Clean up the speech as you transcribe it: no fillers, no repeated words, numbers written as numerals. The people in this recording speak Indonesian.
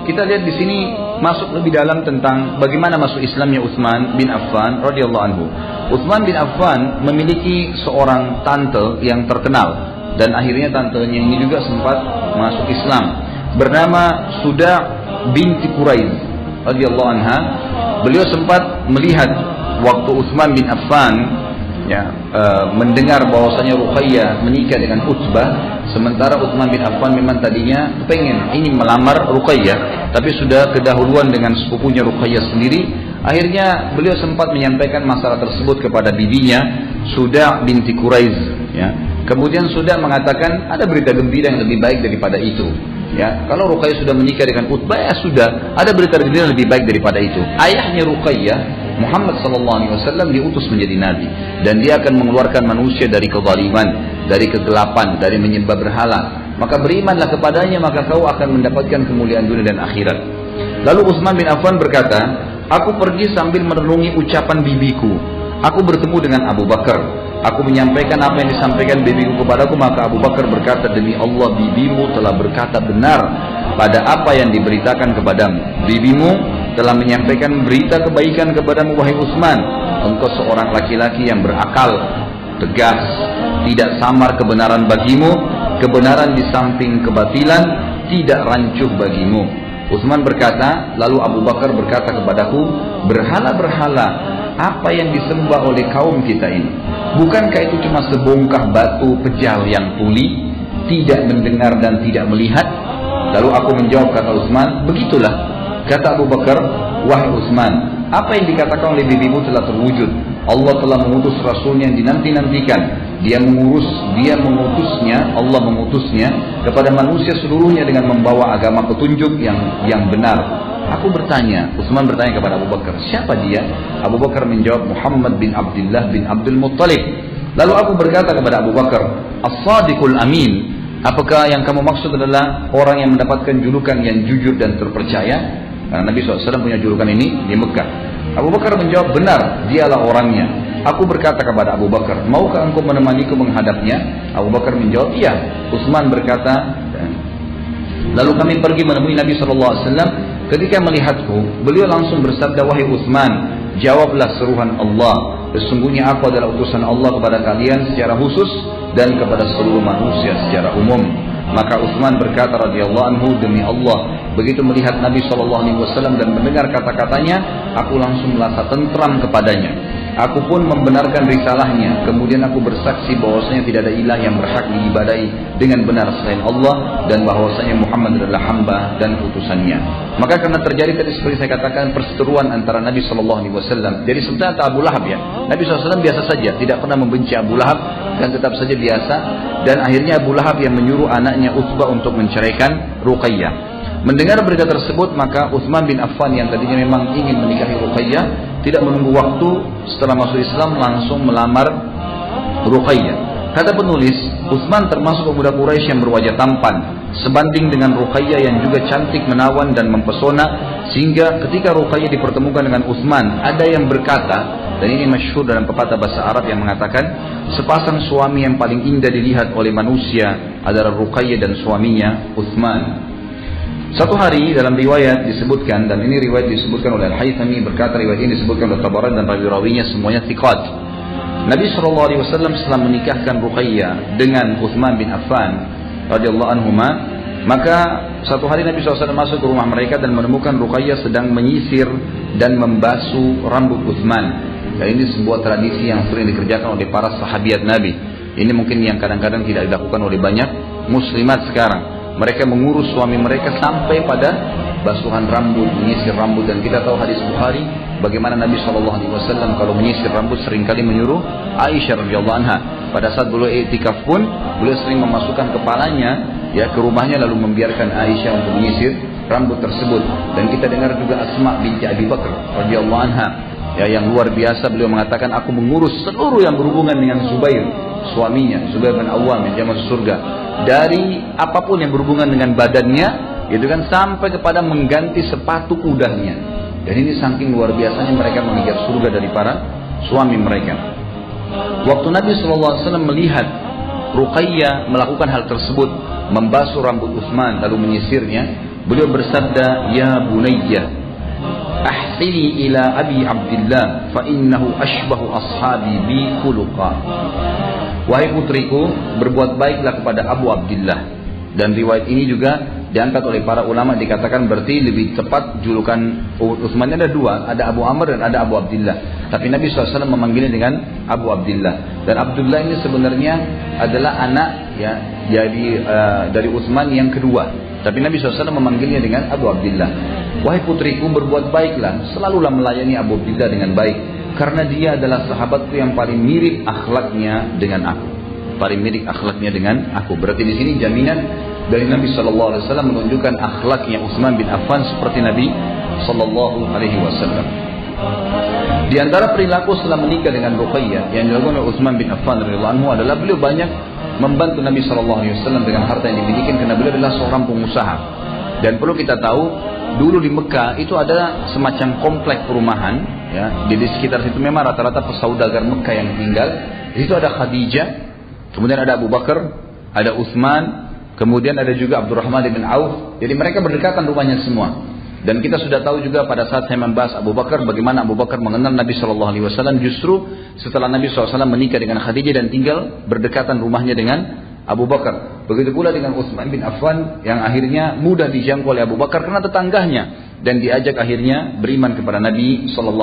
kita lihat di sini masuk lebih dalam tentang bagaimana masuk Islamnya Utsman bin Affan radhiyallahu anhu. Utsman bin Affan memiliki seorang tante yang terkenal dan akhirnya tantenya ini juga sempat masuk Islam, bernama Suda' binti Quraiz radhiyallahu anha. Beliau sempat melihat waktu Utsman bin Affan mendengar bahwasanya Ruqayyah menikah dengan Utbah, sementara Utsman bin Affan memang tadinya ingin melamar Ruqayyah, tapi sudah kedahuluan dengan sepupunya Ruqayyah sendiri. Akhirnya beliau sempat menyampaikan masalah tersebut kepada bibinya Suda' binti Quraiz. Kemudian Suda' mengatakan ada berita gembira yang lebih baik daripada itu. Kalau Ruqayyah sudah menikah dengan Utbah, sudah ada berita gembira yang lebih baik daripada itu. Ayahnya Ruqayyah, Muhammad SAW, diutus menjadi nabi, dan dia akan mengeluarkan manusia dari kezaliman, dari kegelapan, dari menyembah berhala. Maka berimanlah kepadanya, maka kau akan mendapatkan kemuliaan dunia dan akhirat. Lalu Utsman bin Affan berkata, aku pergi sambil merenungi ucapan bibiku. Aku bertemu dengan Abu Bakar. Aku menyampaikan apa yang disampaikan bibiku kepadaku, maka Abu Bakar berkata, demi Allah, bibimu telah berkata benar pada apa yang diberitakan kepadamu. Bibimu telah menyampaikan berita kebaikan kepadamu, wahai Utsman. Engkau seorang laki-laki yang berakal, tegas, tidak samar kebenaran bagimu, kebenaran di samping kebatilan tidak rancuh bagimu. Utsman berkata, lalu Abu Bakar berkata kepadaku, berhala-berhala apa yang disembah oleh kaum kita ini, bukankah itu cuma sebongkah batu pejal yang tuli, tidak mendengar dan tidak melihat? Lalu aku menjawab, kata Utsman, begitulah. Kata Abu Bakar, wahai Utsman, apa yang dikatakan oleh bibimu telah terwujud. Allah telah mengutus Rasulnya yang dinanti-nantikan. Allah mengutusnya kepada manusia seluruhnya dengan membawa agama petunjuk yang benar. Aku bertanya, Utsman bertanya kepada Abu Bakar, siapa dia? Abu Bakar menjawab, Muhammad bin Abdullah bin Abdul Muttalib. Lalu aku berkata kepada Abu Bakar, As-Sadiqul Amin, apakah yang kamu maksud adalah orang yang mendapatkan julukan yang jujur dan terpercaya? Karena Nabi SAW punya julukan ini di Mekah. Abu Bakar menjawab, benar, dialah orangnya. Aku berkata kepada Abu Bakar, maukah engkau menemaniku menghadapnya? Abu Bakar menjawab, iya. Utsman berkata, lalu kami pergi menemui Nabi SAW. Ketika melihatku, beliau langsung bersabda, wahai Utsman, jawablah seruhan Allah. Sesungguhnya aku adalah utusan Allah kepada kalian secara khusus dan kepada seluruh manusia secara umum. Maka Utsman berkata radhiyallahu anhu, demi Allah, begitu melihat Nabi SAW dan mendengar kata-katanya, aku langsung merasa tentram kepadanya. Aku pun membenarkan risalahnya. Kemudian aku bersaksi bahwasanya tidak ada ilah yang berhak diibadahi dengan benar selain Allah, dan bahwasanya Muhammad adalah hamba dan utusannya. Maka karena terjadi tadi seperti saya katakan perseteruan antara Nabi SAW. Jadi sebenarnya Abu Lahab Nabi SAW biasa saja, tidak pernah membenci Abu Lahab dan tetap saja biasa. Dan akhirnya Abu Lahab yang menyuruh anaknya Utbah untuk menceraikan Ruqayyah. Mendengar berita tersebut, maka Utsman bin Affan yang tadinya memang ingin menikahi Ruqayyah, tidak menunggu waktu, setelah masuk Islam langsung melamar Ruqayyah. Kata penulis, Utsman termasuk pemuda Quraisy yang berwajah tampan, sebanding dengan Ruqayyah yang juga cantik, menawan dan mempesona, sehingga ketika Ruqayyah dipertemukan dengan Utsman, ada yang berkata, dan ini masyhur dalam pepatah bahasa Arab yang mengatakan, sepasang suami yang paling indah dilihat oleh manusia adalah Ruqayyah dan suaminya Utsman. Satu hari dalam riwayat disebutkan, dan ini riwayat disebutkan oleh Al-Haythami, berkata riwayat ini disebutkan oleh Tabarani dan rawi-rawinya semuanya thiqat. Nabi SAW setelah menikahkan Ruqayyah dengan Utsman bin Affan radhiyallahu anhuma, maka satu hari Nabi SAW masuk ke rumah mereka dan menemukan Ruqayyah sedang menyisir dan membasuh rambut Utsman. Dan ini sebuah tradisi yang sering dikerjakan oleh para sahabiat Nabi. Ini mungkin yang kadang-kadang tidak dilakukan oleh banyak muslimat sekarang. Mereka mengurus suami mereka sampai pada basuhan rambut, menyisir rambut. Dan kita tahu hadis Bukhari bagaimana Nabi SAW kalau menyisir rambut seringkali menyuruh Aisyah radhiyallahu anha. Pada saat beliau i'tikaf pun beliau sering memasukkan kepalanya ke rumahnya lalu membiarkan Aisyah untuk menyisir rambut tersebut. Dan kita dengar juga Asma binti Abi Bakar radhiyallahu anha yang luar biasa, beliau mengatakan, aku mengurus seluruh yang berhubungan dengan Zubair, suaminya, Zubair bin Awwam yang dia masuk surga, dari apapun yang berhubungan dengan badannya, sampai kepada mengganti sepatu kudanya. Dan ini saking luar biasanya mereka mengejar surga dari para suami mereka. Waktu Nabi SAW melihat Ruqayyah melakukan hal tersebut, membasuh rambut Utsman lalu menyisirnya, Beliau bersabda, "Ya bunayya, ahsini ila Abi Abdillah, fa innahu ashbahu ashabi bi khuluqa." Wahai putriku, berbuat baiklah kepada Abu Abdillah. Dan riwayat ini juga diangkat oleh para ulama, dikatakan berarti lebih tepat julukan Utsman ada dua, ada Abu Amr dan ada Abu Abdillah. Tapi Nabi SAW memanggilnya dengan Abu Abdillah. Dan Abdullah ini sebenarnya adalah anak ya dari Utsman yang kedua. Tapi Nabi SAW memanggilnya dengan Abu Abdillah. Wahai putriku, berbuat baiklah, selalulah melayani Abu Abdillah dengan baik, karena dia adalah sahabatku yang paling mirip akhlaknya dengan aku. Paling mirip akhlaknya dengan aku. Berarti di sini jaminan dari Nabi SAW menunjukkan akhlaknya Utsman bin Affan seperti Nabi SAW. Di antara perilaku setelah menikah dengan Ruqayyah yang dilakukan oleh Utsman bin Affan radhiyallahu anhu adalah beliau banyak membantu Nabi SAW dengan harta yang dimiliki, karena beliau adalah seorang pengusaha. Dan perlu kita tahu, dulu di Mekah itu ada semacam komplek perumahan, ya. Di sekitar situ memang rata-rata pesaudagar Mekah yang tinggal. Di situ ada Khadijah, kemudian ada Abu Bakar, ada Utsman, kemudian ada juga Abdurrahman bin Auf. Jadi mereka berdekatan rumahnya semua. Dan kita sudah tahu juga pada saat saya membahas Abu Bakar, bagaimana Abu Bakar mengenal Nabi SAW justru setelah Nabi SAW menikah dengan Khadijah dan tinggal berdekatan rumahnya dengan Abu Bakar. Begitu pula dengan Utsman bin Affan yang akhirnya mudah dijangkau oleh Abu Bakar karena tetangganya, dan diajak akhirnya beriman kepada Nabi SAW.